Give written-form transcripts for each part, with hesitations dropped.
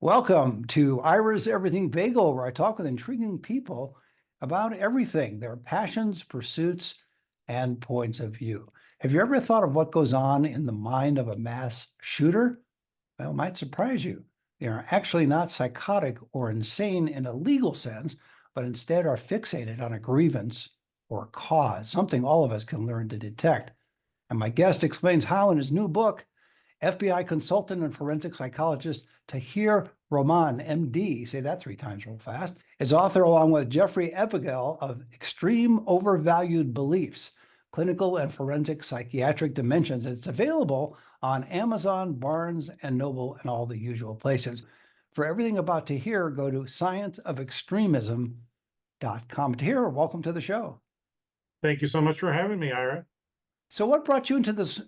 Welcome to Ira's Everything Bagel, where I talk with intriguing people about everything, their passions, pursuits, and points of view. Have you ever thought of what goes on in the mind of a mass shooter? Well, it might surprise you. They are actually not psychotic or insane in a legal sense, but instead are fixated on a grievance or a cause, something all of us can learn to detect. And my guest explains how in his new book, FBI consultant and forensic psychologist Tahir Rahman, MD, say that three times real fast, is author along with Jeffrey Abugel of Extreme Overvalued Beliefs, Clinical and Forensic Psychiatric Dimensions. It's available on Amazon, Barnes and Noble, and all the usual places. For everything about Tahir, go to scienceofextremism.com. Tahir, welcome to the show. Thank you so much for having me, Ira. So what brought you into this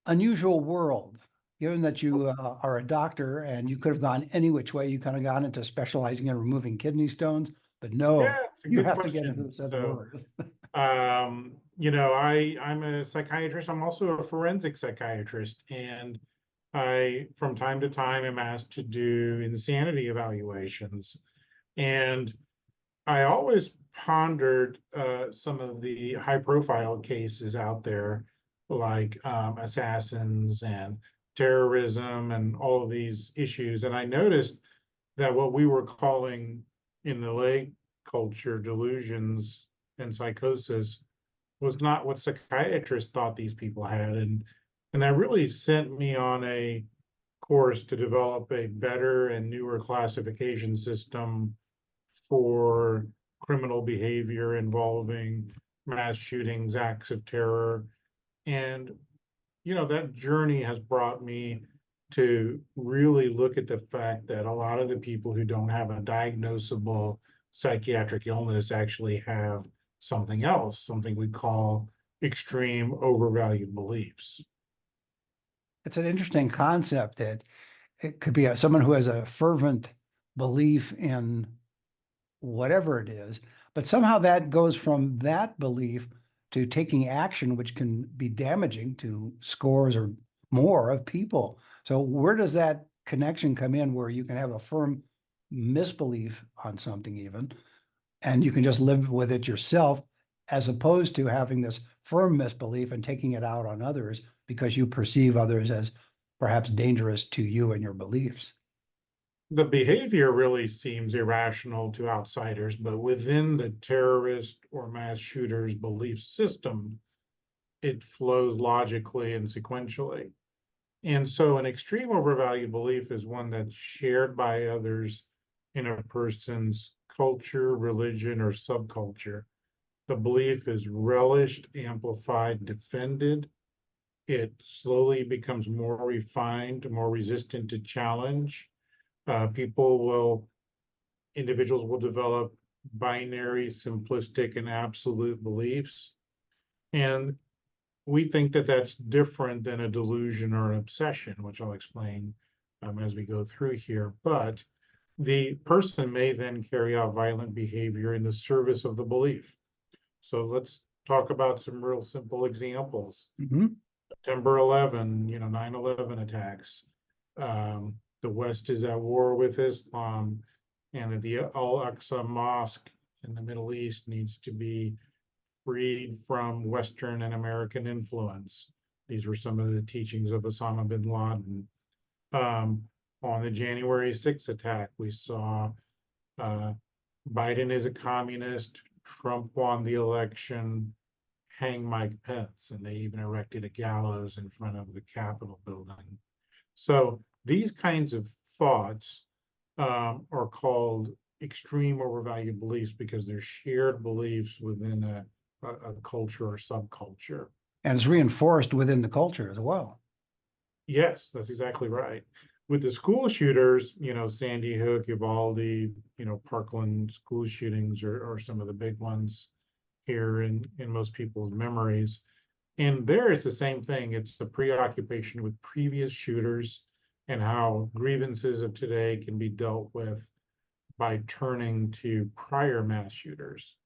unusual world? Given that you are a doctor and you could have gone any which way, you kind of gone into specializing in removing kidney stones, but no, Yeah, it's a you good have to get into question. this other world. I'm a psychiatrist. I'm also a forensic psychiatrist, and I, from time to time, am asked to do insanity evaluations. And I always pondered some of the high-profile cases out there, like assassins and terrorism and all of these issues. And I noticed that what we were calling in the lay culture delusions and psychosis was not what psychiatrists thought these people had. And that really sent me on a course to develop a better and newer classification system for criminal behavior involving mass shootings, acts of terror. And, that journey has brought me to really look at the fact that a lot of the people who don't have a diagnosable psychiatric illness actually have something else, something we call extreme overvalued beliefs. It's an interesting concept that it could be someone who has a fervent belief in whatever it is, but somehow that goes from that belief to taking action, which can be damaging to scores or more of people. So where does that connection come in where you can have a firm misbelief on something even, and you can just live with it yourself, as opposed to having this firm misbelief and taking it out on others because you perceive others as perhaps dangerous to you and your beliefs? The behavior really seems irrational to outsiders, but within the terrorist or mass shooter's belief system, it flows logically and sequentially. And so an extreme overvalued belief is one that's shared by others in a person's culture, religion, or subculture. The belief is relished, amplified, defended. It slowly becomes more refined, more resistant to challenge. Individuals will develop binary, simplistic, and absolute beliefs. And we think that that's different than a delusion or an obsession, which I'll explain as we go through here. But the person may then carry out violent behavior in the service of the belief. So let's talk about some real simple examples. Mhm. September 11, 9/11 attacks. The West is at war with Islam, and the Al-Aqsa Mosque in the Middle East needs to be freed from Western and American influence. These were some of the teachings of Osama bin Laden. On the January 6th attack, we saw uh, Biden is a communist, Trump won the election, hang Mike Pence, and they even erected a gallows in front of the Capitol building. So these kinds of thoughts are called extreme overvalued beliefs because they're shared beliefs within a culture or subculture. And it's reinforced within the culture as well. Yes, that's exactly right. With the school shooters, Sandy Hook, Uvalde, Parkland school shootings are some of the big ones here in most people's memories. And there it's the same thing. It's the preoccupation with previous shooters and how grievances of today can be dealt with by turning to prior mass shooters.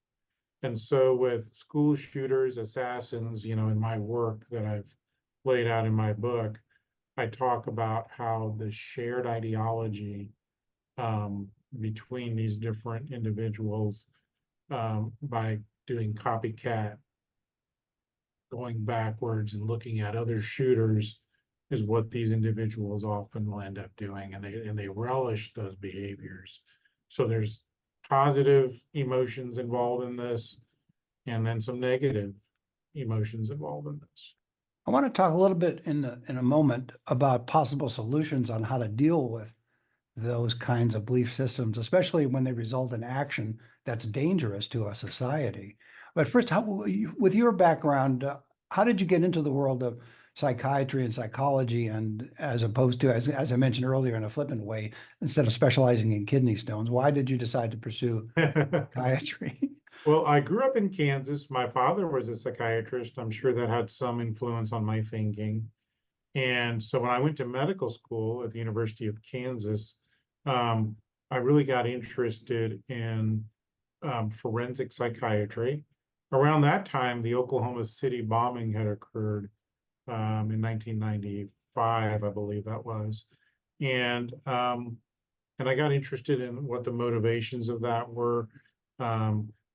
And so with school shooters, assassins, in my work that I've laid out in my book, I talk about how the shared ideology between these different individuals by doing copycat, going backwards and looking at other shooters is what these individuals often will end up doing, and they relish those behaviors. So there's positive emotions involved in this, and then some negative emotions involved in this. I want to talk a little bit in a moment about possible solutions on how to deal with those kinds of belief systems, especially when they result in action that's dangerous to a society. But first, with your background, how did you get into the world of psychiatry and psychology, and as opposed to, as I mentioned earlier, in a flippant way, instead of specializing in kidney stones, why did you decide to pursue psychiatry? Well, I grew up in Kansas. My father was a psychiatrist. I'm sure that had some influence on my thinking. And so when I went to medical school at the University of Kansas, um, I really got interested in forensic psychiatry. Around that time, the Oklahoma City bombing had occurred in 1995, I believe that was. And I got interested in what the motivations of that were.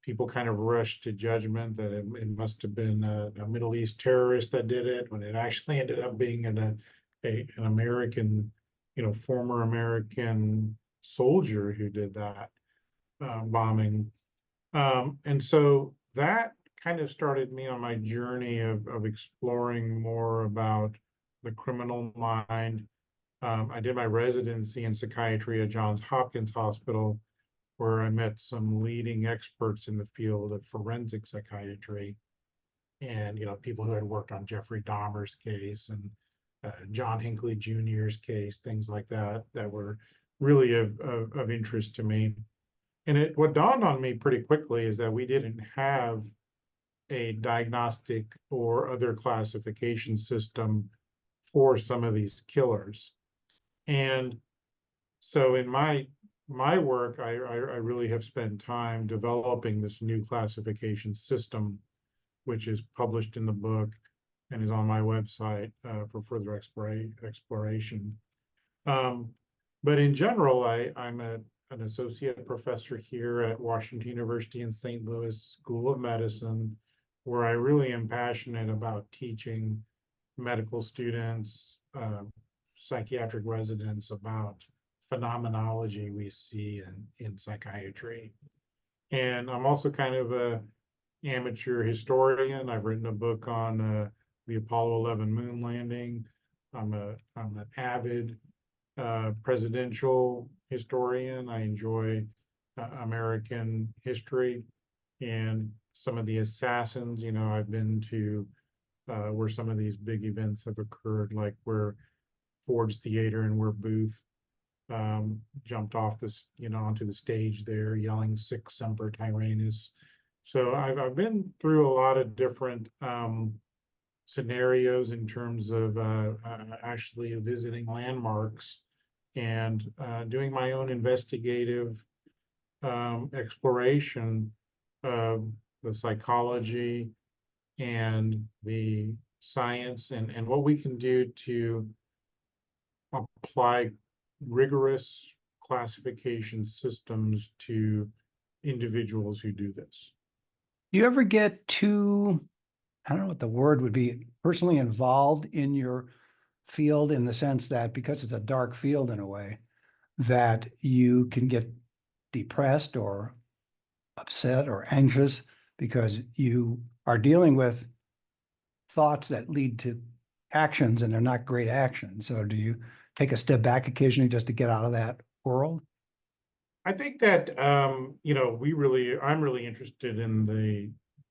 People kind of rushed to judgment that it must have been a Middle East terrorist that did it, when it actually ended up being an American, former American soldier who did that bombing. And so that kind of started me on my journey of exploring more about the criminal mind. I did my residency in psychiatry at Johns Hopkins Hospital, where I met some leading experts in the field of forensic psychiatry, and people who had worked on Jeffrey Dahmer's case and John Hinckley Jr.'s case, things like that, that were really of interest to me. And what dawned on me pretty quickly is that we didn't have a diagnostic or other classification system for some of these killers. And so in my work, I really have spent time developing this new classification system, which is published in the book and is on my website for further exploration. But in general, I'm an associate professor here at Washington University in St. Louis School of Medicine, where I really am passionate about teaching medical students, psychiatric residents about phenomenology we see in psychiatry. And I'm also kind of a amateur historian. I've written a book on the Apollo 11 moon landing. I'm an avid presidential historian. I enjoy American history and some of the assassins. I've been to where some of these big events have occurred, like where Ford's Theater and where Booth jumped off this, onto the stage there, yelling "Sic Semper Tyrannis." So I've been through a lot of different scenarios in terms of actually visiting landmarks and doing my own investigative exploration of the psychology and the science, and what we can do to apply rigorous classification systems to individuals who do this. Do you ever get too, I don't know what the word would be, personally involved in your field, in the sense that because it's a dark field in a way, that you can get depressed or upset or anxious because you are dealing with thoughts that lead to actions, and they're not great actions? So do you take a step back occasionally just to get out of that world? I think that I'm really interested in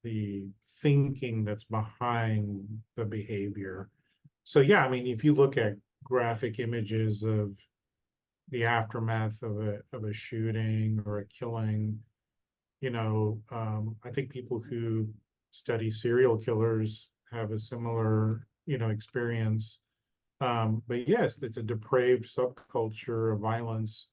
the thinking that's behind the behavior. So yeah, I mean, if you look at graphic images of the aftermath of a shooting or a killing, I think people who study serial killers have a similar, experience. But yes, it's a depraved subculture of violence,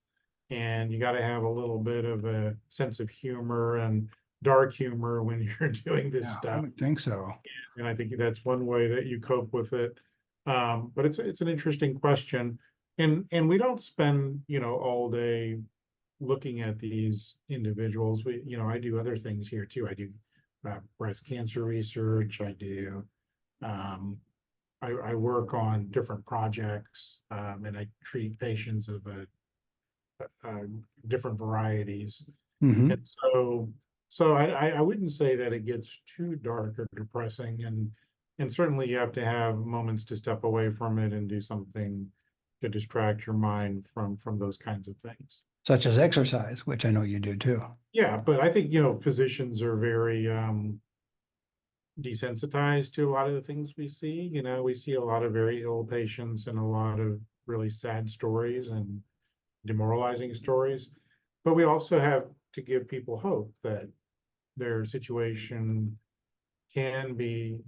and you got to have a little bit of a sense of humor and dark humor when you're doing this Yeah, I stuff. would think so. And I think that's one way that you cope with it. But it's an interesting question, and we don't spend all day looking at these individuals, I do other things here too. I do breast cancer research. Um, I work on different projects, and I treat patients of different varieties. Hmm. And so I wouldn't say that it gets too dark or depressing, and certainly you have to have moments to step away from it and do something to distract your mind from those kinds of things. Such as exercise, which I know you do too. Yeah, but I think, physicians are very desensitized to a lot of the things we see. We see a lot of very ill patients and a lot of really sad stories and demoralizing stories. But we also have to give people hope that their situation can be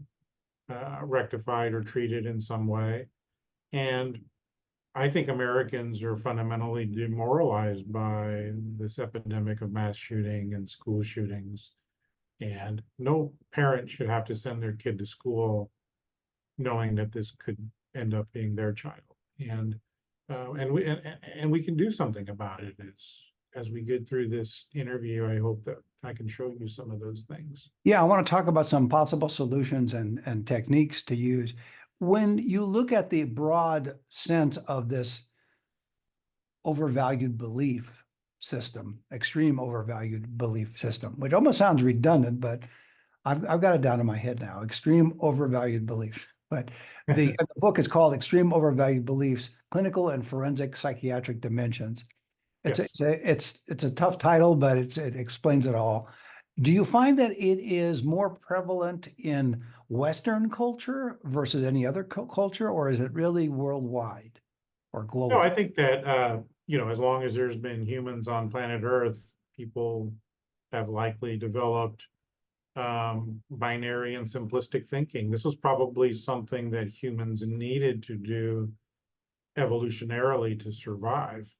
rectified or treated in some way. And I think Americans are fundamentally demoralized by this epidemic of mass shooting and school shootings. And no parent should have to send their kid to school knowing that this could end up being their child. And we can do something about it as we get through this interview. I hope that I can show you some of those things. Yeah, I want to talk about some possible solutions and techniques to use. When you look at the broad sense of this overvalued belief system, extreme overvalued belief system, which almost sounds redundant, but I've got it down in my head now, extreme overvalued beliefs. But the book is called Extreme Overvalued Beliefs, Clinical and Forensic Psychiatric Dimensions. It's Yes. it's a tough title, but it explains it all. Do you find that it is more prevalent in Western culture versus any other culture, or is it really worldwide or No, I global? think that as long as there's been humans on planet Earth, people have likely developed binary and simplistic thinking. This was probably something that humans needed to do evolutionarily to survive.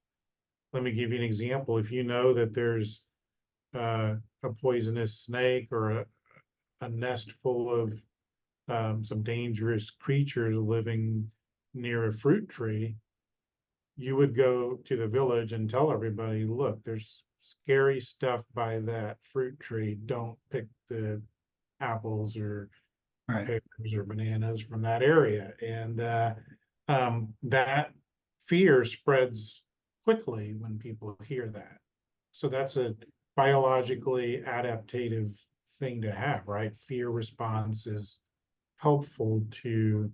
Let me give you an example. If you know that there's a poisonous snake or a nest full of some dangerous creatures living near a fruit tree, you would go to the village and tell everybody, look, there's scary stuff by that fruit tree. Don't pick the apples or Right. pears or bananas from that area. And that fear spreads quickly when people hear that. So that's a biologically adaptive thing to have, right? Fear response is helpful to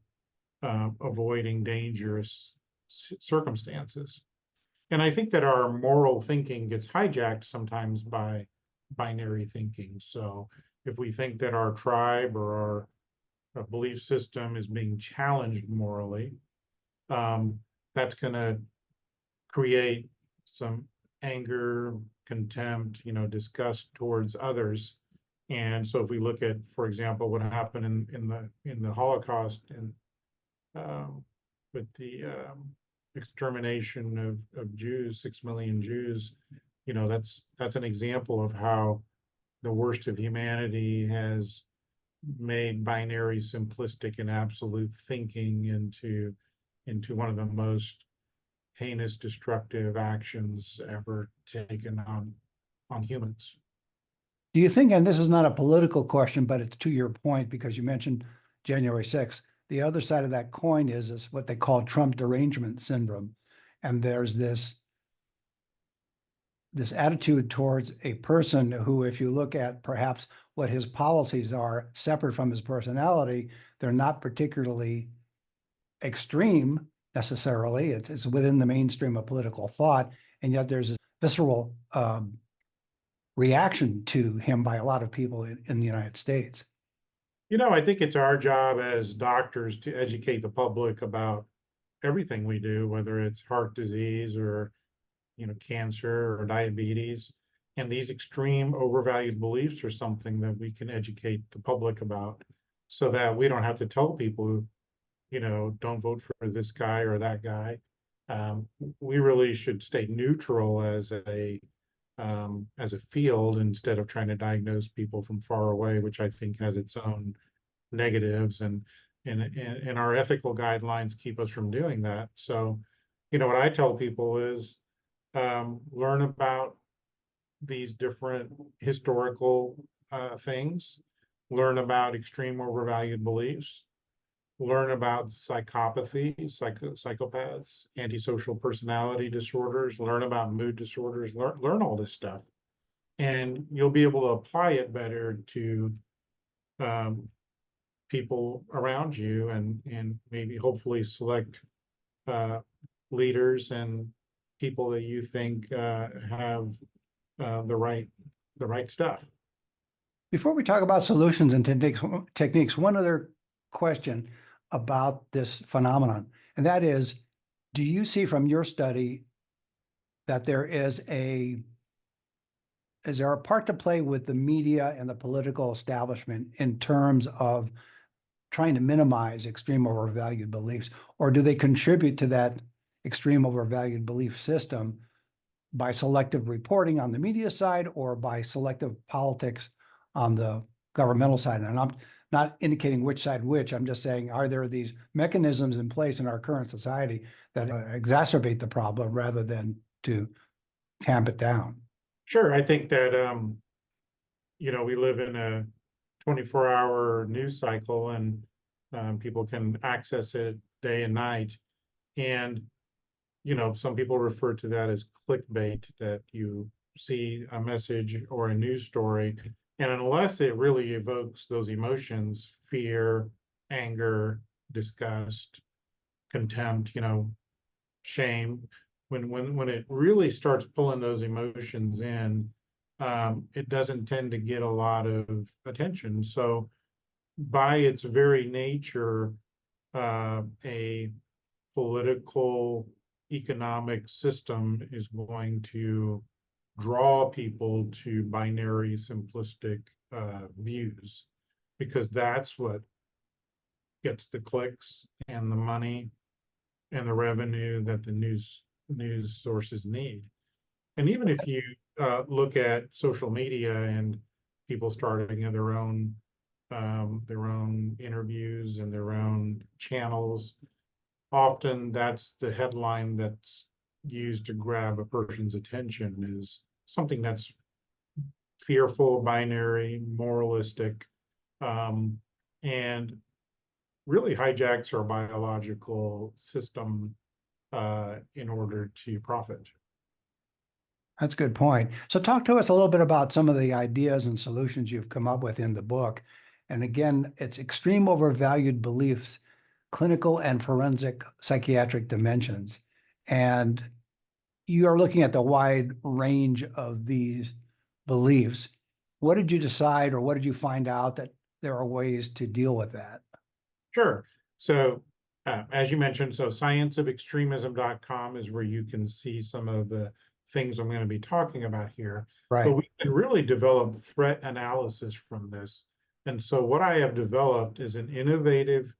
avoiding dangerous circumstances. And I think that our moral thinking gets hijacked sometimes by binary thinking. So if we think that our tribe or our belief system is being challenged morally, um, that's going to create some anger, contempt, disgust towards others. And so if we look at, for example, what happened in the Holocaust and with the extermination of Jews, 6 million Jews, that's an example of how the worst of humanity has made binary, simplistic, and absolute thinking into one of the most heinous, destructive actions ever taken on humans. Do you think, and this is not a political question, but it's to your point because you mentioned January 6th, the other side of that coin is what they call Trump derangement syndrome. And there's this attitude towards a person who, if you look at perhaps what his policies are separate from his personality, they're not particularly extreme necessarily. It's within the mainstream of political thought. And yet there's this visceral reaction to him by a lot of people in the United States. I think it's our job as doctors to educate the public about everything we do, whether it's heart disease or cancer or diabetes. And these extreme overvalued beliefs are something that we can educate the public about so that we don't have to tell people, don't vote for this guy or that guy. We really should stay neutral as a field instead of trying to diagnose people from far away, which I think has its own negatives, and our ethical guidelines keep us from doing that. So, what I tell people is learn about these different historical things, learn about extreme overvalued beliefs, learn about psychopathy, psychopaths, antisocial personality disorders, learn about mood disorders, learn all this stuff. And you'll be able to apply it better to um, people around you, and maybe hopefully select uh, leaders and people that you think have the right stuff. Before we talk about solutions and techniques, one other question about this phenomenon, and that is, do you see from your study that is there a part to play with the media and the political establishment in terms of trying to minimize extreme overvalued beliefs, or do they contribute to that extreme overvalued belief system by selective reporting on the media side or by selective politics on the governmental side? And I'm not indicating which side which, I'm just saying, are there these mechanisms in place in our current society that exacerbate the problem rather than to tamp it down? Sure, I think that we live in a 24-hour news cycle, and people can access it day and night. And some people refer to that as clickbait, that you see a message or a news story, and unless it really evokes those emotions, fear, anger, disgust, contempt, shame, when it really starts pulling those emotions in, it doesn't tend to get a lot of attention. So by its very nature, a political economic system is going to draw people to binary simplistic views, because that's what gets the clicks and the money and the revenue that the news sources need. And even if you look at social media and people starting their own interviews and their own channels, often that's the headline that's used to grab a person's attention, is something that's fearful, binary, moralistic, and really hijacks our biological system in order to profit. That's a good point. So talk to us a little bit about some of the ideas and solutions you've come up with in the book. And again, it's extreme overvalued beliefs, clinical and forensic psychiatric dimensions. And you are looking at the wide range of these beliefs. What did you decide, or what did you find out that there are ways to deal with that? Sure. So as you mentioned, so scienceofextremism.com is where you can see some of the things I'm going to be talking about here. But Right. we can really develop threat analysis from this. And so what I have developed is an innovative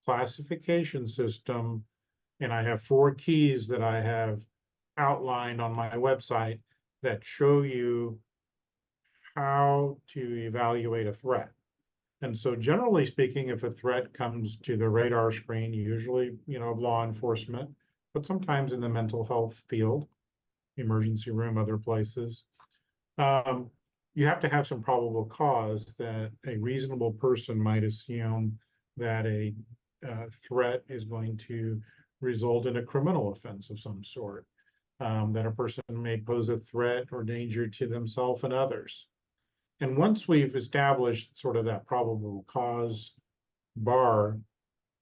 classification system, and I have 4 keys that I have outlined on my website that show you how to evaluate a threat. And so generally speaking, if a threat comes to the radar screen, usually, of law enforcement, but sometimes in the mental health field, emergency room, other places, you have to have some probable cause that a reasonable person might assume that a threat is going to result in a criminal offense of some sort, that a person may pose a threat or danger to themselves and others. And once we've established sort of that probable cause bar,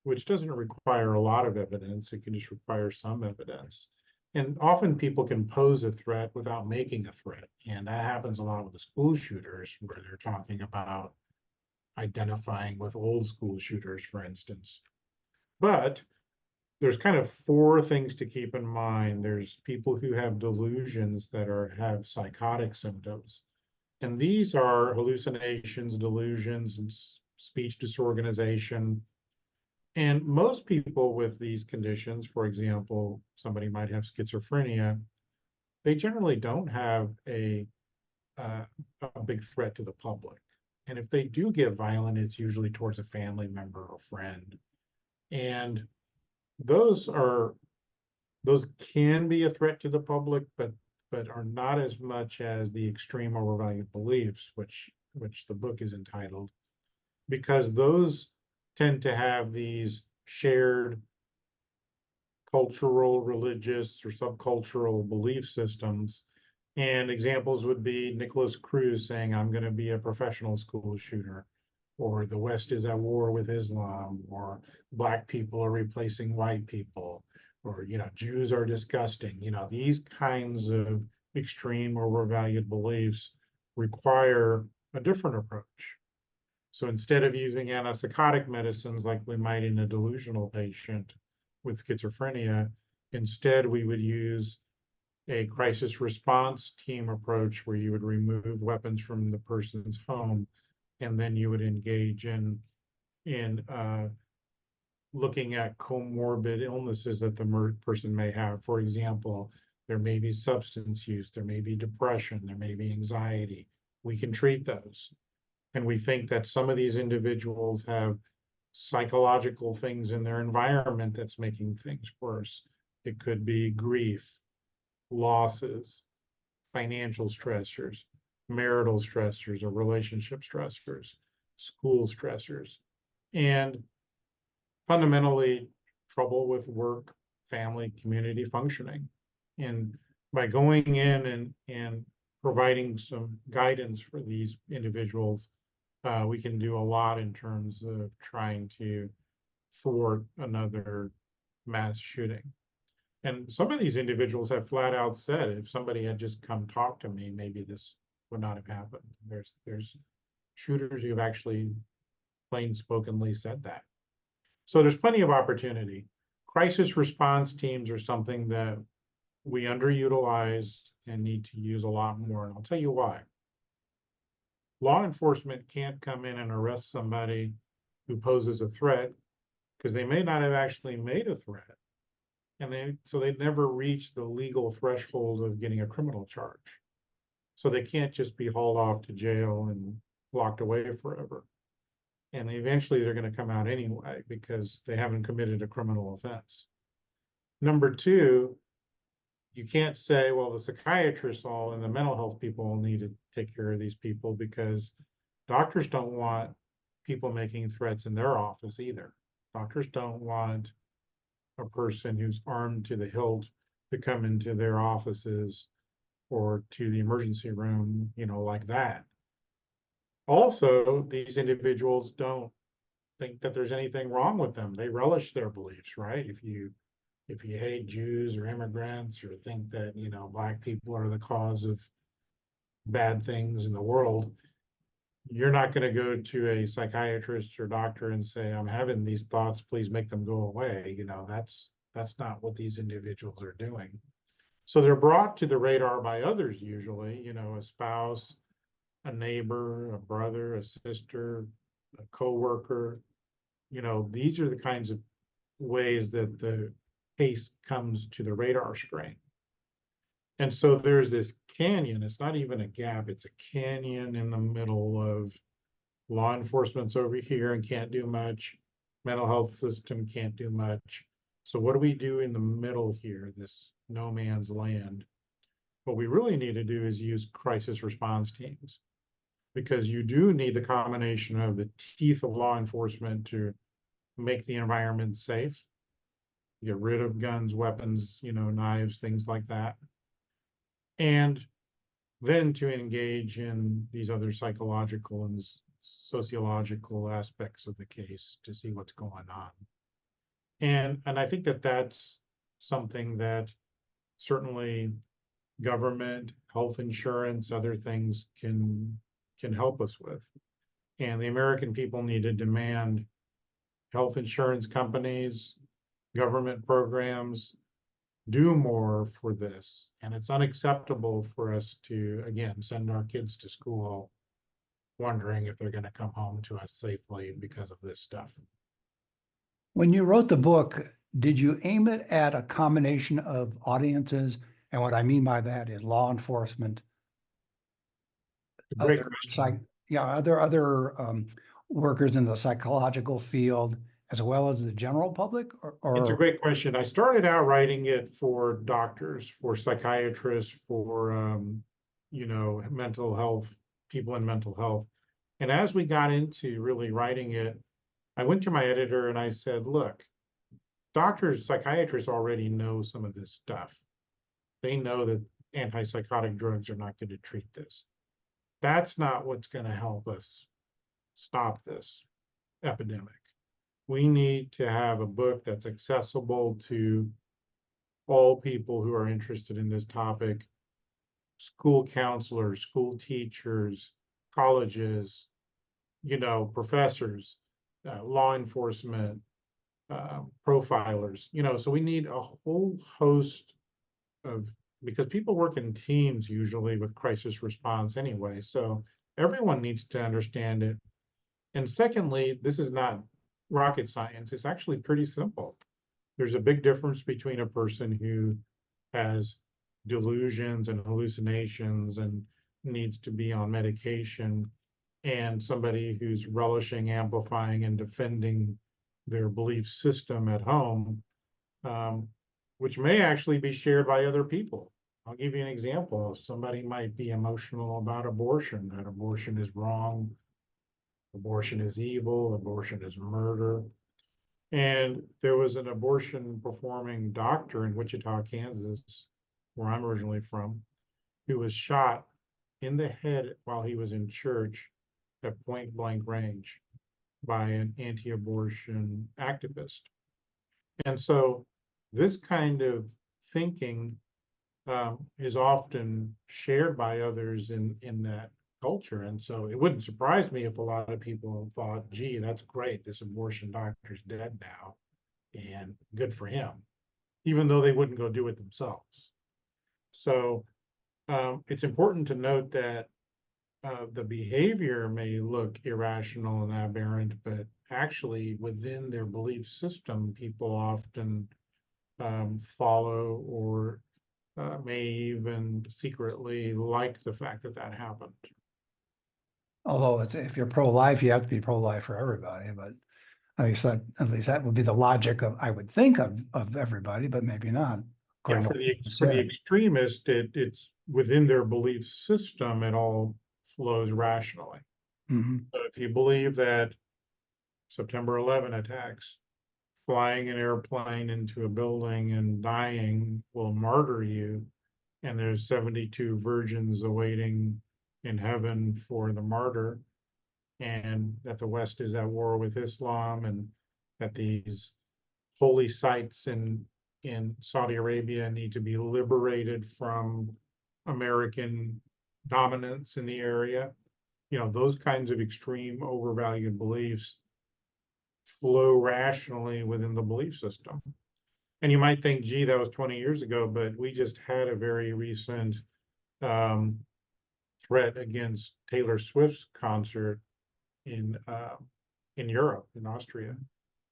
which doesn't require a lot of evidence, it can just require some evidence. And often people can pose a threat without making a threat. And that happens a lot with the school shooters, where they're talking about identifying with old school shooters, for instance. But there's kind of 4 things to keep in mind. There's people who have delusions that have psychotic symptoms. And these are hallucinations, delusions, and speech disorganization. And most people with these conditions, for example, somebody might have schizophrenia, they generally don't have a big threat to the public. And if they do get violent, it's usually towards a family member or friend. And those can be a threat to the public, but but are not as much as the extreme overvalued beliefs, which the book is entitled, because those tend to have these shared cultural, religious, or subcultural belief systems. And examples would be Nicholas Cruz saying, I'm going to be a professional school shooter, or the West is at war with Islam, or Black people are replacing white people, or, Jews are disgusting. These kinds of extreme overvalued beliefs require a different approach. So instead of using antipsychotic medicines like we might in a delusional patient with schizophrenia, instead we would use a crisis response team approach where you would remove weapons from the person's home, and then you would engage in looking at comorbid illnesses that the person may have. For example, there may be substance use, there may be depression, there may be anxiety. We can treat those. And we think that some of these individuals have psychological things in their environment that's making things worse. It could be grief, losses, financial stressors, marital stressors or relationship stressors, school stressors, and fundamentally trouble with work, family, community functioning. And by going in and providing some guidance for these individuals, we can do a lot in terms of trying to thwart another mass shooting. And some of these individuals have flat out said, if somebody had just come talk to me, maybe this would not have happened. There's shooters who have actually plain spokenly said that. So there's plenty of opportunity. Crisis response teams are something that we underutilize and need to use a lot more. And I'll tell you why. Law enforcement can't come in and arrest somebody who poses a threat because they may not have actually made a threat. And so they never reach the legal threshold of getting a criminal charge. So they can't just be hauled off to jail and locked away forever. And eventually they're going to come out anyway because they haven't committed a criminal offense. Number two, you can't say, well, the psychiatrists all and the mental health people all need to take care of these people, because doctors don't want people making threats in their office either. Doctors don't want a person who's armed to the hilt to come into their offices or to the emergency room, like that. Also, these individuals don't think that there's anything wrong with them. They relish their beliefs, right? If you hate Jews or immigrants, or think that, Black people are the cause of bad things in the world, you're not going to go to a psychiatrist or doctor and say, I'm having these thoughts, please make them go away. That's not what these individuals are doing. So they're brought to the radar by others, usually, a spouse, a neighbor, a brother, a sister, a coworker. These are the kinds of ways that the case comes to the radar screen. And so there's this canyon. It's not even a gap, it's a canyon in the middle of law enforcement's over here and can't do much. Mental health system can't do much. So what do we do in the middle here, this no man's land? What we really need to do is use crisis response teams, because you do need the combination of the teeth of law enforcement to make the environment safe, get rid of guns, weapons, knives, things like that. And then to engage in these other psychological and sociological aspects of the case to see what's going on. And I think that that's something that certainly government, health insurance, other things can help us with. And the American people need to demand health insurance companies, government programs do more for this. And it's unacceptable for us to, again, send our kids to school wondering if they're going to come home to us safely because of this stuff. When you wrote the book, did you aim it at a combination of audiences? And what I mean by that is law enforcement, Great other question. other workers in the psychological field, as well as the general public, It's a or great question. I started out writing it for doctors, for psychiatrists, for mental health, people in mental health. And as we got into really writing it, I went to my editor and I said, look, doctors, psychiatrists already know some of this stuff. They know that antipsychotic drugs are not going to treat this. That's not what's going to help us stop this epidemic. We need to have a book that's accessible to all people who are interested in this topic, school counselors, school teachers, colleges, professors, law enforcement, profilers, so we need a whole host of, because people work in teams usually with crisis response anyway, so everyone needs to understand it. And secondly, this is not rocket science. It's actually pretty simple. There's a big difference between a person who has delusions and hallucinations and needs to be on medication and somebody who's relishing, amplifying, and defending their belief system at home, which may actually be shared by other people. I'll give you an example. Somebody might be emotional about abortion, that abortion is wrong, abortion is evil, abortion is murder. And there was an abortion performing doctor in Wichita, Kansas, where I'm originally from, who was shot in the head while he was in church at point blank range by an anti-abortion activist. And so this kind of thinking is often shared by others in that culture. And so it wouldn't surprise me if a lot of people thought, gee, that's great, this abortion doctor's dead now, and good for him, even though they wouldn't go do it themselves. So it's important to note that the behavior may look irrational and aberrant, but actually within their belief system, people often follow or may even secretly like the fact that that happened. although if you're pro-life, you have to be pro-life for everybody, but at least that would be the logic of, I would think, of everybody, but maybe not. Yeah, According to for what the you for the said. extremist, it's within their belief system, it all flows rationally. Mhm. So if you believe that September 11 attacks, flying an airplane into a building and dying will martyr you, and there's 72 virgins awaiting in heaven for the martyr, and that the West is at war with Islam, and that these holy sites in Saudi Arabia need to be liberated from American dominance in the area. Those kinds of extreme overvalued beliefs flow rationally within the belief system. And you might think, gee, that was 20 years ago, but we just had a very recent um, threat against Taylor Swift's concert in uh, in Europe, in Austria,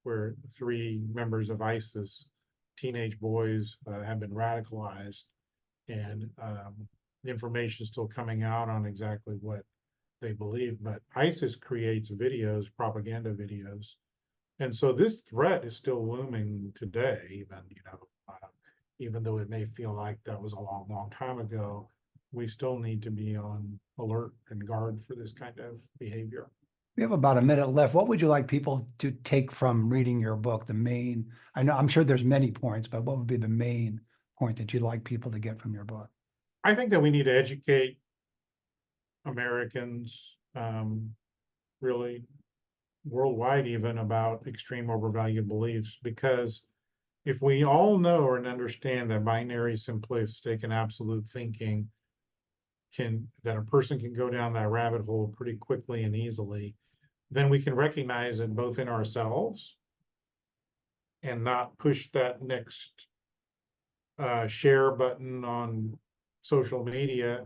where 3 members of ISIS, teenage boys, have been radicalized, and the information is still coming out on exactly what they believe. But ISIS creates videos, propaganda videos, and so this threat is still looming today. Even though it may feel like that was a long, long time ago, we still need to be on alert and guard for this kind of behavior. We have about a minute left. What would you like people to take from reading your book? I'm sure there's many points, but what would be the main point that you'd like people to get from your book? I think that we need to educate Americans, really worldwide, even about extreme overvalued beliefs, because if we all know and understand that binary, simplistic, and absolute thinking that a person can go down that rabbit hole pretty quickly and easily, then we can recognize it both in ourselves and not push that next share button on social media,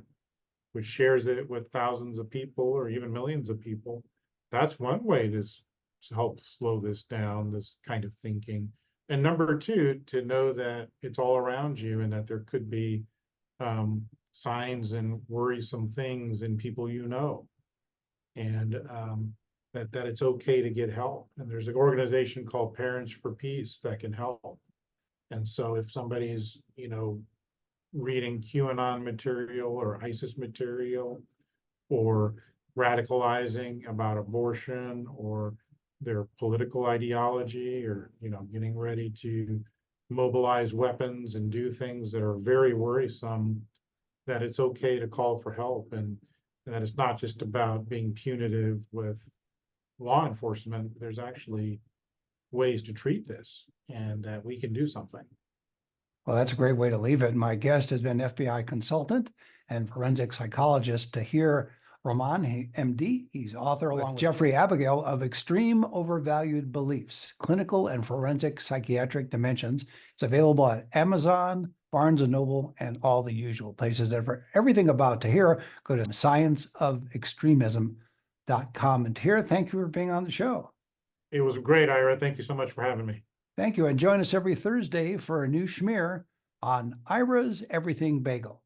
which shares it with thousands of people or even millions of people. That's one way to help slow this down, this kind of thinking. And number 2, to know that it's all around you and that there could be signs and worrisome things in people you know. And that it's okay to get help. And there's an organization called Parents for Peace that can help. And so if somebody's, reading QAnon material or ISIS material, or radicalizing about abortion or their political ideology, or getting ready to mobilize weapons and do things that are very worrisome, that it's okay to call for help, and that it's not just about being punitive with law enforcement. There's actually ways to treat this, and that we can do something. Well, that's a great way to leave it. My guest has been FBI consultant and forensic psychologist Tahir Rahman, MD. He's author, along with Jeffrey Abugel, of Extreme Overvalued Beliefs, Clinical and Forensic Psychiatric Dimensions. It's available at Amazon, Barnes & Noble, and all the usual places. And for everything about Tahir, go to scienceofextremism.com. And Tahir, thank you for being on the show. It was great, Ira. Thank you so much for having me. Thank you. And join us every Thursday for a new schmear on Ira's Everything Bagel.